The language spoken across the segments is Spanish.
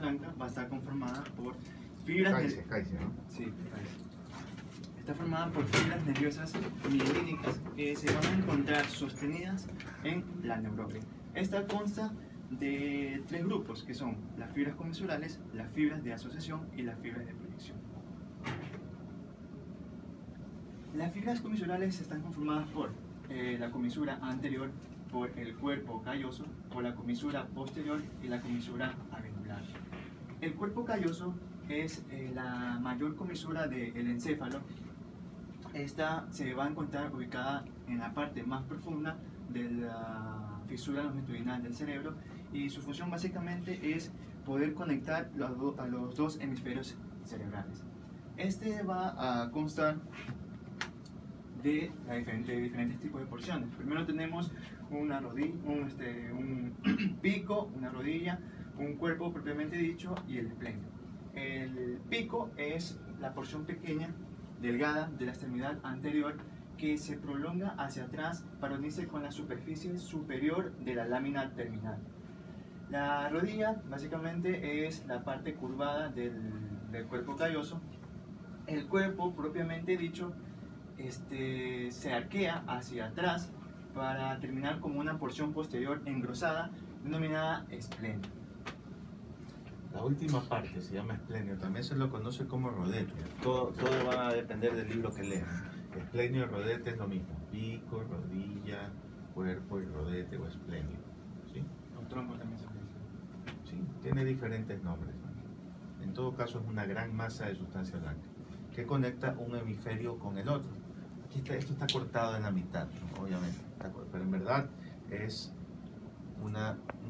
blanca va a estar conformada por fibras Cáice, ¿no? Sí, cáice. Está formada por fibras nerviosas mielínicas que se van a encontrar sostenidas en la neurogle. Esta consta de tres grupos, que son las fibras comensurales, las fibras de asociación y las fibras de proyección. Las fibras comensurales están conformadas por la comisura anterior, por el cuerpo calloso, por la comisura posterior y la comisura avenular. El cuerpo calloso es la mayor comisura del encéfalo. Esta se va a encontrar ubicada en la parte más profunda de la fisura longitudinal del cerebro y su función básicamente es poder conectar a los dos hemisferios cerebrales. Este va a constar de diferentes tipos de porciones. Primero tenemos una rodilla, un pico, una rodilla, un cuerpo propiamente dicho y el esplenio. El pico es la porción pequeña, delgada de la extremidad anterior que se prolonga hacia atrás para unirse con la superficie superior de la lámina terminal. La rodilla básicamente es la parte curvada del cuerpo calloso. El cuerpo propiamente dicho se arquea hacia atrás para terminar como una porción posterior engrosada denominada esplenio. La última parte se llama esplenio, también se lo conoce como rodete. Todo va a depender del libro que lean. Esplenio y rodete es lo mismo: pico, rodilla, cuerpo y rodete o esplenio. ¿Sí? Los troncos también se utilizan. Sí, tiene diferentes nombres, ¿no? En todo caso es una gran masa de sustancia blanca que conecta un hemisferio con el otro. Aquí esto está cortado en la mitad, ¿no? Obviamente, pero en verdad es un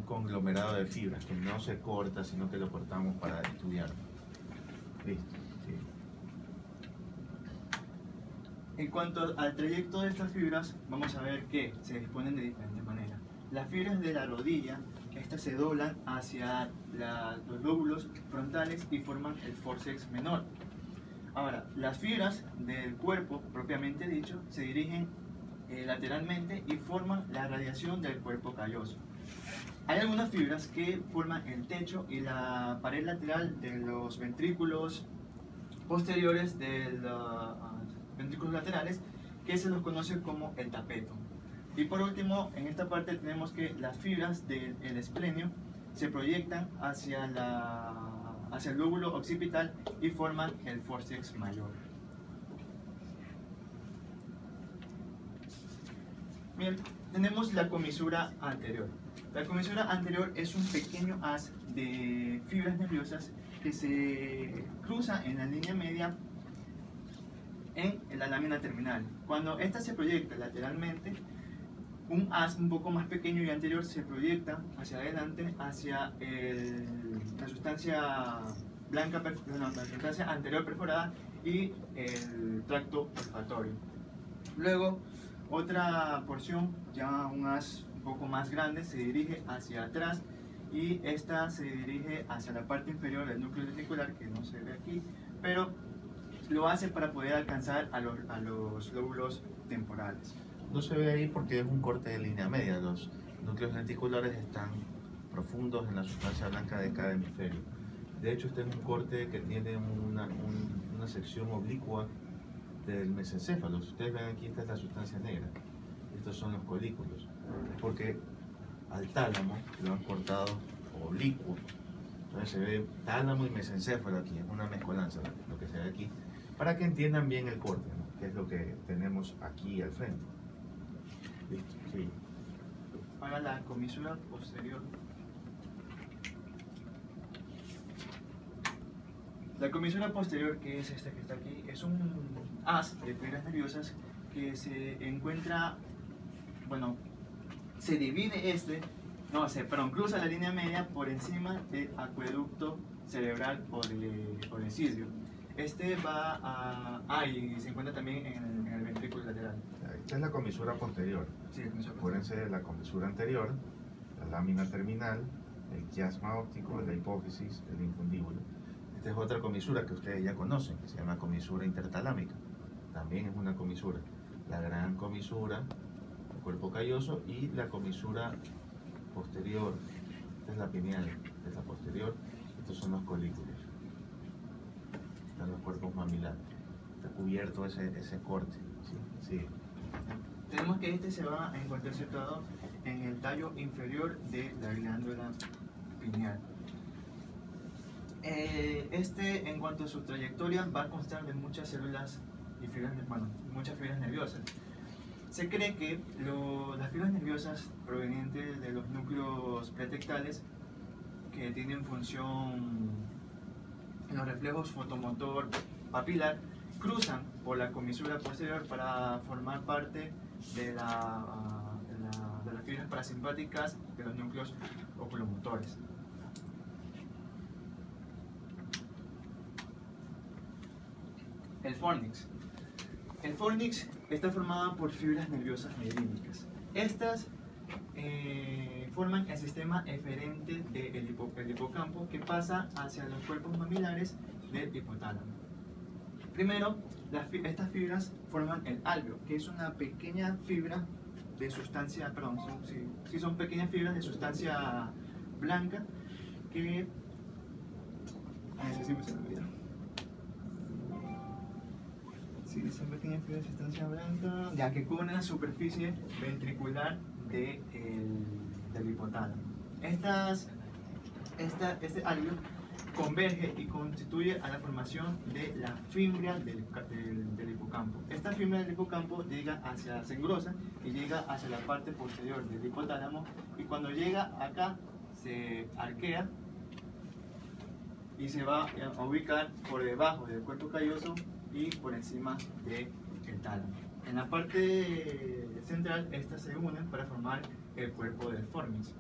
conglomerado de fibras que no se corta, sino que lo cortamos para estudiarlo. Listo. Sí. En cuanto al trayecto de estas fibras, vamos a ver que se disponen de diferentes maneras. Las fibras de la rodilla, estas se doblan hacia los lóbulos frontales y forman el fórceps menor. Ahora, las fibras del cuerpo, propiamente dicho, se dirigen lateralmente y forman la radiación del cuerpo calloso. Hay algunas fibras que forman el techo y la pared lateral de los ventrículos posteriores de los ventrículos laterales, que se los conoce como el tapeto. Y por último, en esta parte tenemos que las fibras del esplenio se proyectan hacia el lóbulo occipital y forman el fórceps mayor. Bien, tenemos la comisura anterior. La comisura anterior es un pequeño haz de fibras nerviosas que se cruza en la línea media en la lámina terminal. Cuando esta se proyecta lateralmente, un haz un poco más pequeño y anterior se proyecta hacia adelante hacia la sustancia blanca, la sustancia anterior perforada y el tracto olfatorio. Luego, otra porción, ya un haz un poco más grande, se dirige hacia atrás y esta se dirige hacia la parte inferior del núcleo lenticular, que no se ve aquí, pero lo hace para poder alcanzar a los lóbulos temporales. No se ve ahí porque es un corte de línea media. Los núcleos lenticulares están profundos en la sustancia blanca de cada hemisferio. De hecho, este es un corte que tiene una sección oblicua del mesencéfalo. Si ustedes ven aquí, esta es la sustancia negra. Estos son los colículos. Porque al tálamo lo han cortado oblicuo. Entonces se ve tálamo y mesencéfalo aquí. Es una mezcolanza lo que se ve aquí. Para que entiendan bien el corte, ¿no? Que es lo que tenemos aquí al frente. Listo, sí. Para la comisura posterior. La comisura posterior, que es esta que está aquí, es un haz de fibras nerviosas que se encuentra, bueno, se divide cruza la línea media por encima del acueducto cerebral o del cirio. Este va a... y se encuentra también en el ventrículo lateral. Esta es la comisura posterior. Sí, la comisura posterior. Acuérdense de la comisura anterior, la lámina terminal, el quiasma óptico, la hipófisis, el infundíbulo. Esta es otra comisura que ustedes ya conocen, que se llama comisura intertalámica. También es una comisura. La gran comisura, el cuerpo calloso, y la comisura posterior. Esta es la pineal, esta es la posterior. Estos estos son los colículos. Están los cuerpos mamilares. Está cubierto ese corte. ¿Sí? Sí. Tenemos que este se va a encontrar situado en el tallo inferior de la glándula pineal. Este, en cuanto a su trayectoria, va a constar de muchas células y fibras, muchas fibras nerviosas. Se cree que las fibras nerviosas provenientes de los núcleos pretectales, que tienen función en los reflejos fotomotor papilar, cruzan por la comisura posterior para formar parte de las fibras parasimpáticas de los núcleos oculomotores. El fornix. El fornix está formado por fibras nerviosas mielínicas. Estas forman el sistema eferente del hipocampo, que pasa hacia los cuerpos mamilares del hipotálamo. Primero, estas fibras forman el alveo, que es una pequeña fibra de sustancia, son pequeñas fibras de sustancia blanca que... son pequeñas fibras de sustancia blanca, ya que cubren la superficie ventricular del hipotálamo. Este alveo converge y constituye a la formación de la fibra del hipocampo. Esta fibra del hipocampo se engrosa y llega hacia la parte posterior del hipotálamo, y cuando llega acá se arquea y se va a ubicar por debajo del cuerpo calloso y por encima del tálamo. En la parte central, estas se unen para formar el cuerpo del fornix.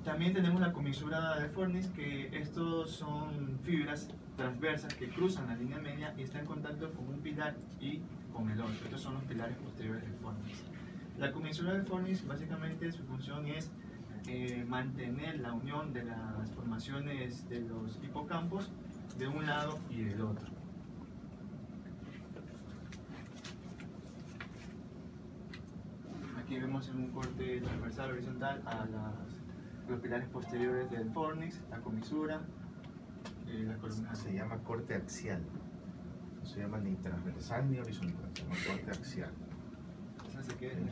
También tenemos la comisura del fornix, que estos son fibras transversas que cruzan la línea media y están en contacto con un pilar y con el otro. Estos son los pilares posteriores del fornix. La comisura del fornix, básicamente su función es mantener la unión de las formaciones de los hipocampos de un lado y del otro. Aquí vemos en un corte transversal horizontal a los pilares posteriores del fornix, la comisura, la columna. Se llama corte axial. No se llama ni transversal ni horizontal, se llama corte axial. Eso se queda en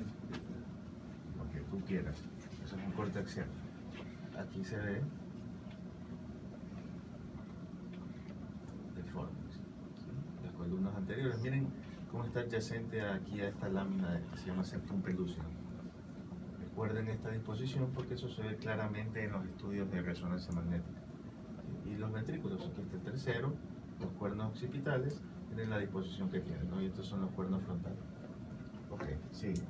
lo que tú quieras. Eso es un corte axial. Aquí se ve el fornix. Las columnas anteriores. Miren cómo está adyacente aquí a esta lámina que se llama septum pelluceo. Recuerden esta disposición porque eso se ve claramente en los estudios de resonancia magnética. Y los ventrículos, aquí está el tercero, los cuernos occipitales, tienen la disposición que tienen, ¿no? Y estos son los cuernos frontales. Ok, sigue.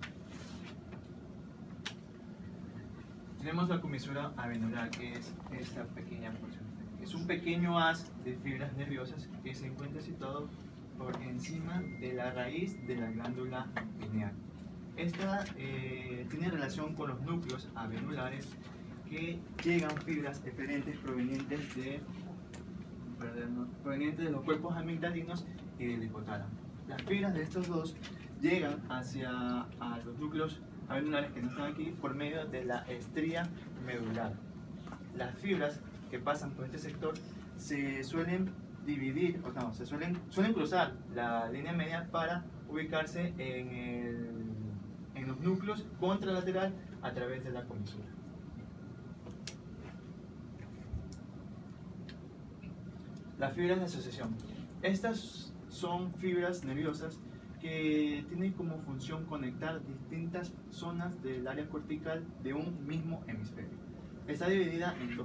Tenemos la comisura avenular, que es esta pequeña porción. Es un pequeño haz de fibras nerviosas que se encuentra situado por encima de la raíz de la glándula pineal. Esta tiene relación con los núcleos avenulares, que llegan fibras eferentes provenientes de los cuerpos amigdalinos y del hipotálamo. Las fibras de estos dos llegan hacia los núcleos avenulares, que no están aquí, por medio de la estría medular. Las fibras que pasan por este sector se suelen dividir, suelen cruzar la línea media para ubicarse en los núcleos contralateral a través de la comisura. Las fibras de asociación. Estas son fibras nerviosas que tienen como función conectar distintas zonas del área cortical de un mismo hemisferio. Está dividida en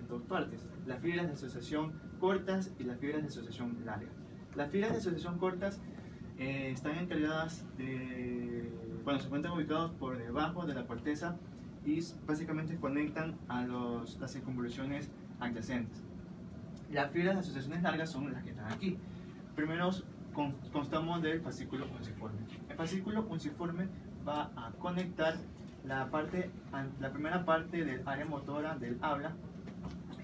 dos partes: las fibras de asociación cortas y las fibras de asociación largas. Las fibras de asociación cortas están encargadas se encuentran ubicados por debajo de la corteza y básicamente conectan a las circunvoluciones adyacentes. Las fibras de asociaciones largas son las que están aquí. Primero constamos del fascículo unciforme. El fascículo unciforme va a conectar la primera parte del área motora del habla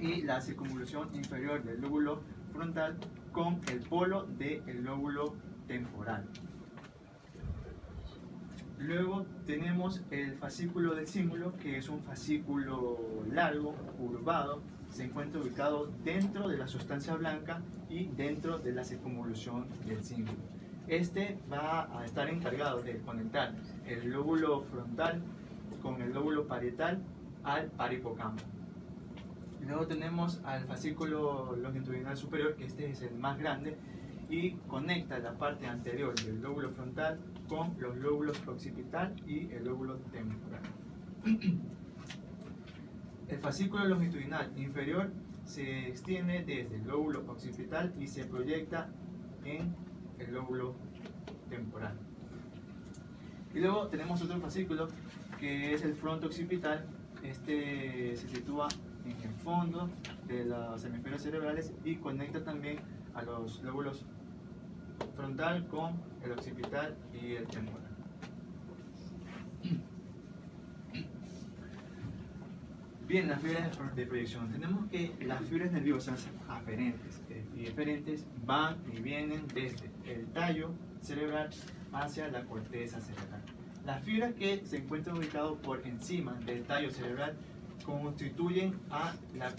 y la circunvolución inferior del lóbulo frontal con el polo del lóbulo temporal. Luego tenemos el fascículo del cíngulo, que es un fascículo largo, curvado, se encuentra ubicado dentro de la sustancia blanca y dentro de la circunvolución del cíngulo. Este va a estar encargado de conectar el lóbulo frontal con el lóbulo parietal al parihipocampo. Luego tenemos al fascículo longitudinal superior, que este es el más grande, y conecta la parte anterior del lóbulo frontal con los lóbulos occipital y el lóbulo temporal. El fascículo longitudinal inferior se extiende desde el lóbulo occipital y se proyecta en el lóbulo temporal. Y luego tenemos otro fascículo que es el fronto occipital. Este se sitúa en el fondo de los hemisferios cerebrales y conecta también a los lóbulos frontal con el occipital y el temporal. Bien, las fibras de proyección. Tenemos que las fibras nerviosas aferentes y eferentes van y vienen desde el tallo cerebral hacia la corteza cerebral. Las fibras que se encuentran ubicadas por encima del tallo cerebral constituyen a la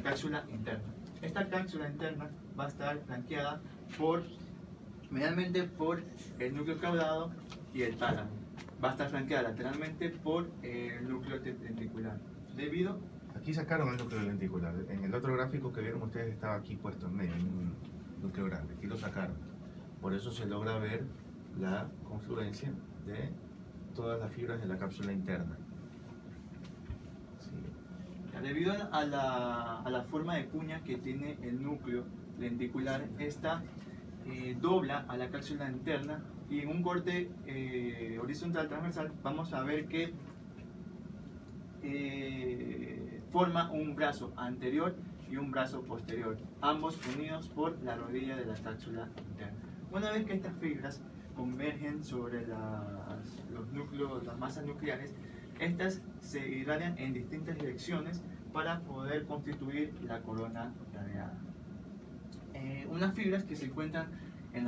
cápsula interna. Esta cápsula interna va a estar flanqueada medialmente por el núcleo caudado y el tálamo. Va a estar flanqueada lateralmente por el núcleo lenticular. Aquí sacaron el núcleo lenticular. En el otro gráfico que vieron ustedes estaba aquí puesto en medio, en un núcleo grande. Aquí lo sacaron. Por eso se logra ver la confluencia de todas las fibras de la cápsula interna. Sí. Debido a la forma de cuña que tiene el núcleo lenticular, esta dobla a la cápsula interna, y en un corte horizontal transversal vamos a ver que forma un brazo anterior y un brazo posterior, ambos unidos por la rodilla de la cápsula interna. Una vez que estas fibras convergen sobre los núcleos, las masas nucleares, estas se irradian en distintas direcciones para poder constituir la corona radiada. Unas fibras que se encuentran en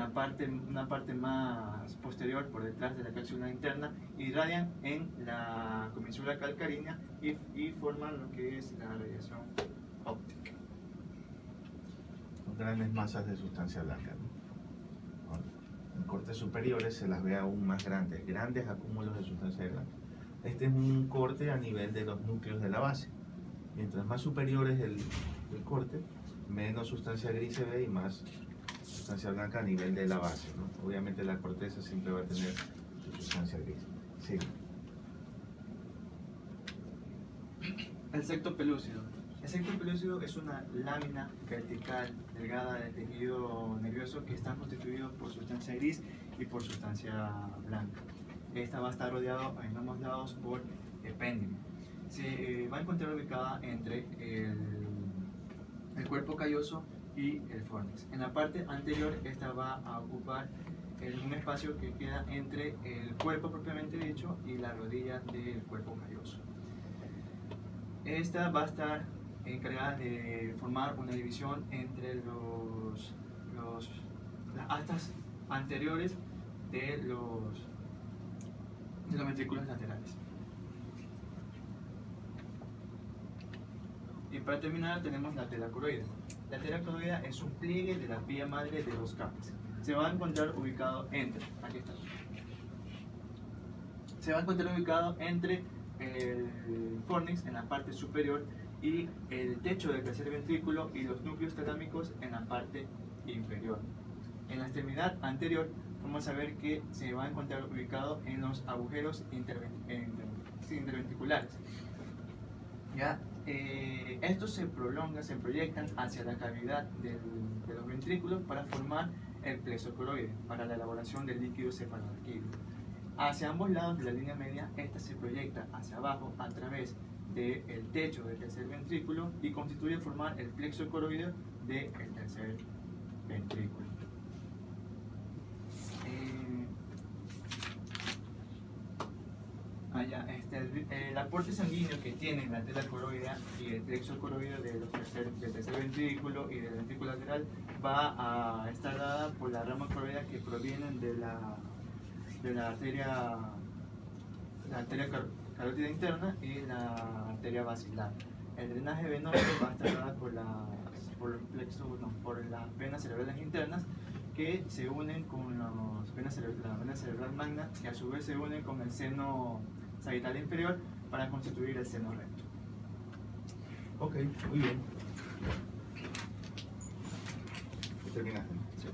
una parte más posterior, por detrás de la cápsula interna, irradian en la comisura calcárrea y forman lo que es la radiación óptica. Son grandes masas de sustancia blanca, ¿no? En cortes superiores se las ve aún más grandes acúmulos de sustancia blanca. Este es un corte a nivel de los núcleos de la base. Mientras más superior es el corte, menos sustancia gris se ve y más sustancia blanca a nivel de la base, ¿no? Obviamente la corteza siempre va a tener su sustancia gris. Sí. El septo pelúcido. El septo pelúcido es una lámina vertical delgada de tejido nervioso que está constituido por sustancia gris y por sustancia blanca. Esta va a estar rodeada en ambos lados por epéndime. Se va a encontrar ubicada entre el cuerpo calloso y el fornix. En la parte anterior, esta va a ocupar un espacio que queda entre el cuerpo propiamente dicho y la rodilla del cuerpo calloso. Esta va a estar encargada de formar una división entre las astas anteriores de los ventrículos laterales. Y para terminar tenemos la tela coroidea. La tela coroidea es un pliegue de la vía madre de dos capas. Se va a encontrar ubicado entre, aquí está, se va a encontrar ubicado entre el fornix en la parte superior y el techo del tercer ventrículo y los núcleos talámicos en la parte inferior. En la extremidad anterior vamos a ver que se va a encontrar ubicado en los agujeros interventriculares. ¿Ya? Estos se proyectan hacia la cavidad de los ventrículos para formar el plexo coroide, para la elaboración del líquido cefalorraquídeo. Hacia ambos lados de la línea media, esta se proyecta hacia abajo a través del techo del tercer ventrículo y constituye formar el plexo coroide del tercer ventrículo. El aporte sanguíneo que tienen la tela coroidea y el plexo coroideo del tercer ventrículo y del ventrículo lateral va a estar dada por la rama coroidea que provienen de la arteria la arteria carótida interna y la arteria basilar. El drenaje venoso va a estar dado por las venas cerebrales internas, que se unen con la vena cerebral magna, que a su vez se unen con el seno sagittal inferior para constituir el seno recto. Ok, muy bien. Terminaste. Sí.